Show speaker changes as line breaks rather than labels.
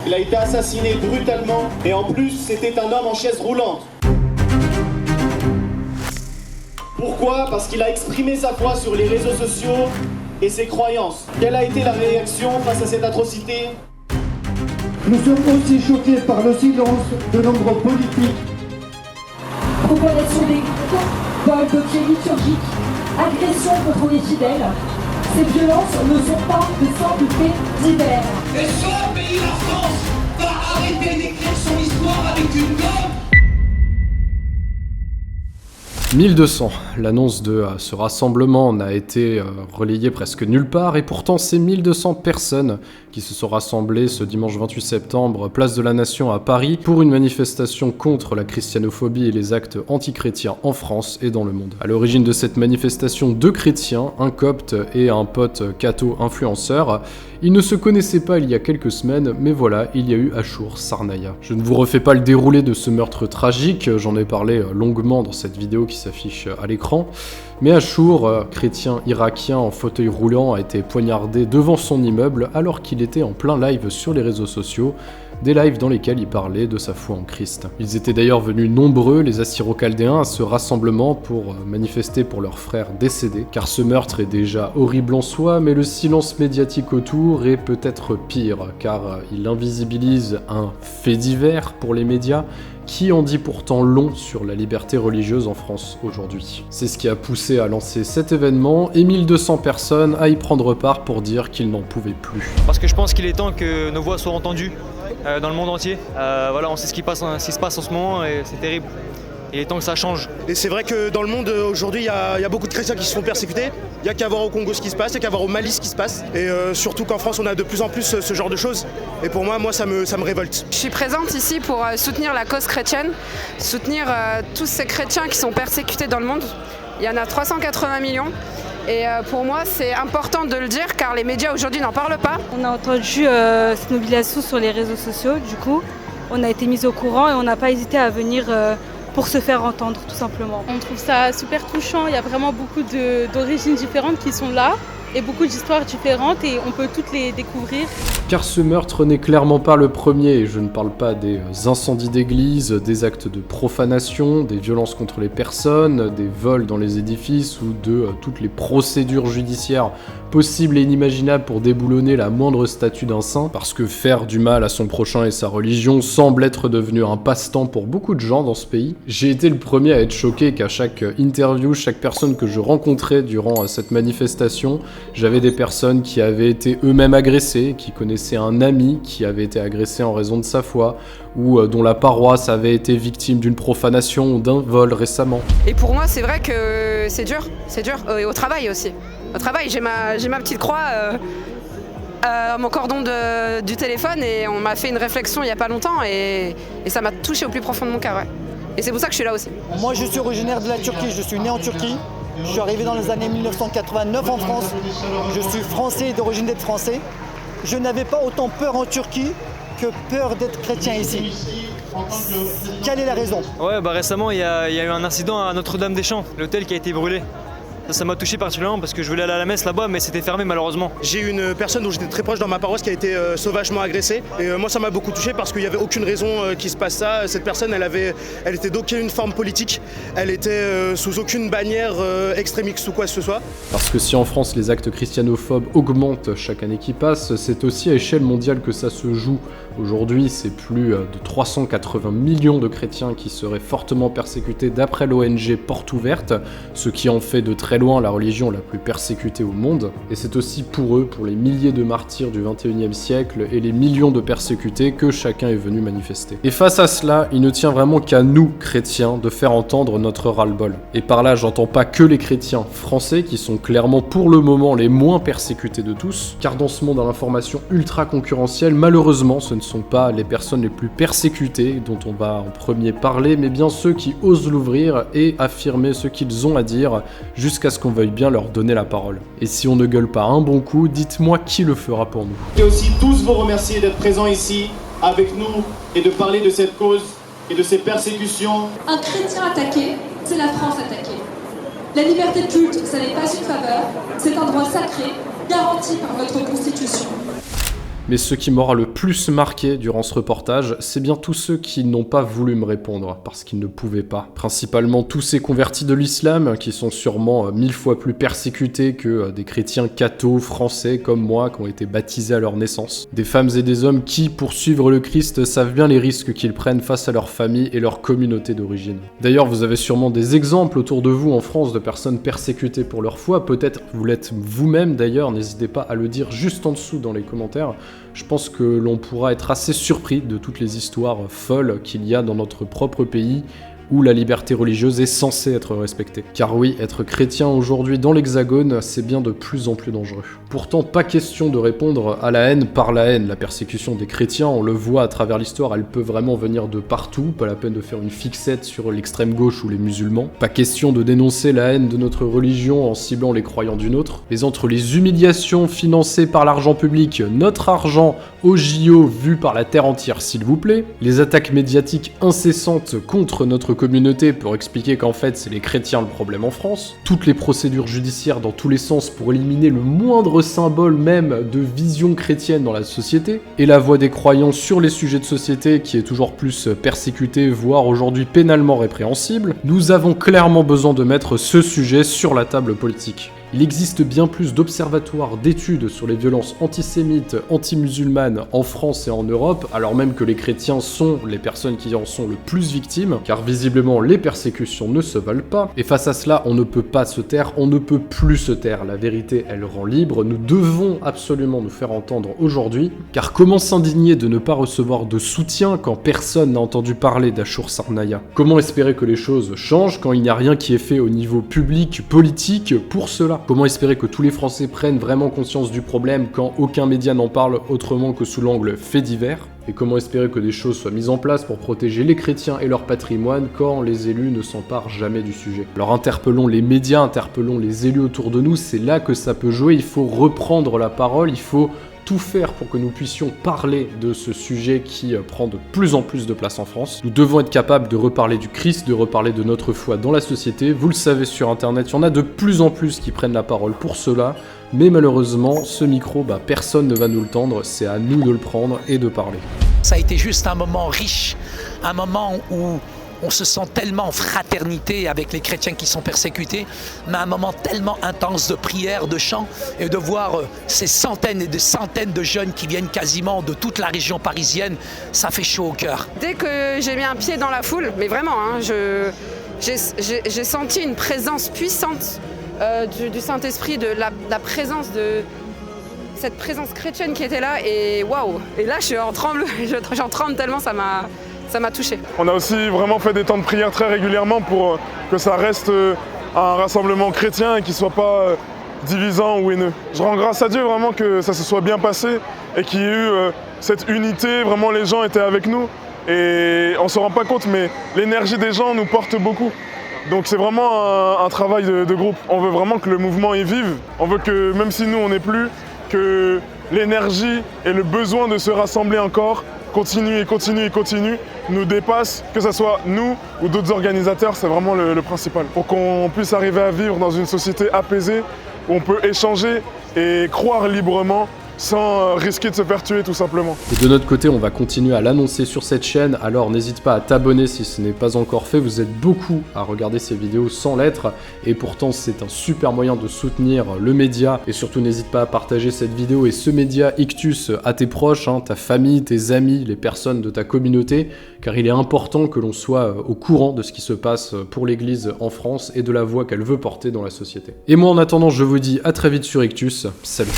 Il a été assassiné brutalement et en plus, c'était un homme en chaise roulante. Pourquoi? Parce qu'il a exprimé sa foi sur les réseaux sociaux et ses croyances. Quelle a été la réaction face à cette atrocité?
Nous sommes aussi choqués par le silence de nombreux politiques.
Propagation des vols d'objets liturgiques, agressions contre les fidèles. Ces violences ne sont pas de simples faits divers.
Et ce pays, la France, va arrêter d'écrire son histoire avec une gomme.
1200, l'annonce de ce rassemblement n'a été relayée presque nulle part et pourtant c'est 1200 personnes qui se sont rassemblées ce dimanche 28 septembre, place de la Nation à Paris, pour une manifestation contre la christianophobie et les actes antichrétiens en France et dans le monde. À l'origine de cette manifestation, deux chrétiens, un copte et un pote catho-influenceur. Ils ne se connaissaient pas il y a quelques semaines, mais voilà, il y a eu Achour Sarnaïa. Je ne vous refais pas le déroulé de ce meurtre tragique, j'en ai parlé longuement dans cette vidéo qui s'affiche à l'écran, mais Achour, chrétien irakien en fauteuil roulant, a été poignardé devant son immeuble alors qu'il était en plein live sur les réseaux sociaux, des lives dans lesquels il parlait de sa foi en Christ. Ils étaient d'ailleurs venus nombreux, les Assyro-Chaldéens, à ce rassemblement pour manifester pour leur frère décédé, car ce meurtre est déjà horrible en soi, mais le silence médiatique autour est peut-être pire, car il invisibilise un fait divers pour les médias, qui en dit pourtant long sur la liberté religieuse en France aujourd'hui. C'est ce qui a poussé à lancer cet événement et 1200 personnes à y prendre part pour dire qu'ils n'en pouvaient plus.
Parce que je pense qu'il est temps que nos voix soient entendues dans le monde entier. Voilà, on sait ce qui se passe en ce moment et c'est terrible. Il est temps que ça change.
Et c'est vrai que dans le monde aujourd'hui, il y a beaucoup de chrétiens qui se font persécuter. Il n'y a qu'à voir au Congo ce qui se passe, il n'y a qu'à voir au Mali ce qui se passe. Et surtout qu'en France, on a de plus en plus ce genre de choses. Et pour moi ça me révolte.
Je suis présente ici pour soutenir la cause chrétienne, soutenir tous ces chrétiens qui sont persécutés dans le monde. Il y en a 380 millions. Et pour moi, c'est important de le dire car les médias aujourd'hui n'en parlent pas.
On a entendu cette mobilisation sur les réseaux sociaux, du coup, on a été mis au courant et on n'a pas hésité à venir pour se faire entendre, tout simplement.
On trouve ça super touchant, il y a vraiment beaucoup d'origines différentes qui sont là et beaucoup d'histoires différentes et on peut toutes les découvrir.
Car ce meurtre n'est clairement pas le premier, et je ne parle pas des incendies d'églises, des actes de profanation, des violences contre les personnes, des vols dans les édifices ou de toutes les procédures judiciaires possibles et inimaginables pour déboulonner la moindre statue d'un saint, parce que faire du mal à son prochain et sa religion semble être devenu un passe-temps pour beaucoup de gens dans ce pays. J'ai été le premier à être choqué qu'à chaque interview, chaque personne que je rencontrais durant cette manifestation, j'avais des personnes qui avaient été eux-mêmes agressées, qui connaissaient un ami qui avait été agressé en raison de sa foi, ou dont la paroisse avait été victime d'une profanation ou d'un vol récemment.
Et pour moi, c'est vrai que c'est dur. Et au travail aussi. Au travail, j'ai ma petite croix à mon cordon du téléphone et on m'a fait une réflexion il n'y a pas longtemps et ça m'a touché au plus profond de mon cœur. Ouais. Et c'est pour ça que je suis là aussi.
Moi, je suis originaire de la Turquie, je suis né en Turquie. Je suis arrivé dans les années 1989 en France. Je suis français et d'origine d'être français. Je n'avais pas autant peur en Turquie que peur d'être chrétien ici. Quelle est la raison?
Ouais, récemment, il y a eu un incident à Notre-Dame-des-Champs, l'hôtel qui a été brûlé. Ça m'a touché particulièrement parce que je voulais aller à la messe là-bas mais c'était fermé malheureusement.
J'ai eu une personne dont j'étais très proche dans ma paroisse qui a été sauvagement agressée et moi ça m'a beaucoup touché parce qu'il n'y avait aucune raison qu'il se passe ça. Cette personne elle était d'aucune forme politique, elle était sous aucune bannière extrémiste ou quoi que ce soit.
Parce que si en France les actes christianophobes augmentent chaque année qui passe, c'est aussi à échelle mondiale que ça se joue. Aujourd'hui c'est plus de 380 millions de chrétiens qui seraient fortement persécutés d'après l'ONG Porte Ouverte, ce qui en fait de très loin la religion la plus persécutée au monde, et c'est aussi pour eux, pour les milliers de martyrs du 21e siècle et les millions de persécutés que chacun est venu manifester. Et face à cela, il ne tient vraiment qu'à nous, chrétiens, de faire entendre notre ras-le-bol. Et par là, j'entends pas que les chrétiens français, qui sont clairement pour le moment les moins persécutés de tous, car dans ce monde à l'information ultra concurrentielle, malheureusement, ce ne sont pas les personnes les plus persécutées dont on va en premier parler, mais bien ceux qui osent l'ouvrir et affirmer ce qu'ils ont à dire, jusqu'à ce qu'on veuille bien leur donner la parole. Et si on ne gueule pas un bon coup, dites-moi qui le fera pour nous.
Et aussi tous vous remercier d'être présents ici avec nous et de parler de cette cause et de ces persécutions.
Un chrétien attaqué, c'est la France attaquée. La liberté de culte, ça n'est pas une faveur, c'est un droit sacré, garanti par votre Constitution.
Mais ce qui m'aura le plus marqué durant ce reportage, c'est bien tous ceux qui n'ont pas voulu me répondre, parce qu'ils ne pouvaient pas. Principalement tous ces convertis de l'islam, qui sont sûrement 1000 fois plus persécutés que des chrétiens cathos français comme moi, qui ont été baptisés à leur naissance. Des femmes et des hommes qui, pour suivre le Christ, savent bien les risques qu'ils prennent face à leur famille et leur communauté d'origine. D'ailleurs, vous avez sûrement des exemples autour de vous en France de personnes persécutées pour leur foi, peut-être vous l'êtes vous-même d'ailleurs, n'hésitez pas à le dire juste en dessous dans les commentaires. Je pense que l'on pourra être assez surpris de toutes les histoires folles qu'il y a dans notre propre pays où la liberté religieuse est censée être respectée. Car oui, être chrétien aujourd'hui dans l'Hexagone, c'est bien de plus en plus dangereux. Pourtant, pas question de répondre à la haine par la haine. La persécution des chrétiens, on le voit à travers l'histoire, elle peut vraiment venir de partout, pas la peine de faire une fixette sur l'extrême gauche ou les musulmans. Pas question de dénoncer la haine de notre religion en ciblant les croyants d'une autre. Mais entre les humiliations financées par l'argent public, notre argent au JO vu par la terre entière s'il vous plaît, les attaques médiatiques incessantes contre notre communauté pour expliquer qu'en fait c'est les chrétiens le problème en France, toutes les procédures judiciaires dans tous les sens pour éliminer le moindre symbole même de vision chrétienne dans la société, et la voix des croyants sur les sujets de société qui est toujours plus persécutée, voire aujourd'hui pénalement répréhensible, nous avons clairement besoin de mettre ce sujet sur la table politique. Il existe bien plus d'observatoires d'études sur les violences antisémites, anti-musulmanes en France et en Europe, alors même que les chrétiens sont les personnes qui en sont le plus victimes, car visiblement les persécutions ne se valent pas, et face à cela on ne peut pas se taire, on ne peut plus se taire, la vérité elle rend libre, nous devons absolument nous faire entendre aujourd'hui, car comment s'indigner de ne pas recevoir de soutien quand personne n'a entendu parler d'Achour Sarnaya? Comment espérer que les choses changent quand il n'y a rien qui est fait au niveau public, politique, pour cela? Comment espérer que tous les Français prennent vraiment conscience du problème quand aucun média n'en parle autrement que sous l'angle fait divers? Et comment espérer que des choses soient mises en place pour protéger les chrétiens et leur patrimoine quand les élus ne s'emparent jamais du sujet? Alors interpellons les médias, interpellons les élus autour de nous, c'est là que ça peut jouer, il faut reprendre la parole, il faut tout faire pour que nous puissions parler de ce sujet qui prend de plus en plus de place en France. Nous devons être capables de reparler du Christ, de reparler de notre foi dans la société. Vous le savez sur internet, il y en a de plus en plus qui prennent la parole pour cela, mais malheureusement, ce micro, personne ne va nous le tendre, c'est à nous de le prendre et de parler.
Ça a été juste un moment riche, un moment où on se sent tellement en fraternité avec les chrétiens qui sont persécutés, mais un moment tellement intense de prière, de chant, et de voir ces centaines et des centaines de jeunes qui viennent quasiment de toute la région parisienne, ça fait chaud au cœur.
Dès que j'ai mis un pied dans la foule, mais vraiment, j'ai senti une présence puissante du Saint-Esprit, de la présence de cette présence chrétienne qui était là, et waouh! Et là, j'en tremble tellement, ça m'a touché.
On a aussi vraiment fait des temps de prière très régulièrement pour que ça reste un rassemblement chrétien et qu'il ne soit pas divisant ou haineux. Je rends grâce à Dieu vraiment que ça se soit bien passé et qu'il y ait eu cette unité, vraiment les gens étaient avec nous et on ne se rend pas compte mais l'énergie des gens nous porte beaucoup. Donc c'est vraiment un travail de groupe. On veut vraiment que le mouvement y vive. On veut que même si nous on n'est plus, que l'énergie et le besoin de se rassembler encore continue, nous dépasse, que ce soit nous ou d'autres organisateurs, c'est vraiment le principal. Pour qu'on puisse arriver à vivre dans une société apaisée, où on peut échanger et croire librement sans risquer de se faire tuer tout simplement.
Et de notre côté, on va continuer à l'annoncer sur cette chaîne, alors n'hésite pas à t'abonner si ce n'est pas encore fait, vous êtes beaucoup à regarder ces vidéos sans l'être, et pourtant c'est un super moyen de soutenir le média, et surtout n'hésite pas à partager cette vidéo et ce média Ictus à tes proches, ta famille, tes amis, les personnes de ta communauté, car il est important que l'on soit au courant de ce qui se passe pour l'Église en France et de la voix qu'elle veut porter dans la société. Et moi en attendant, je vous dis à très vite sur Ictus, salut.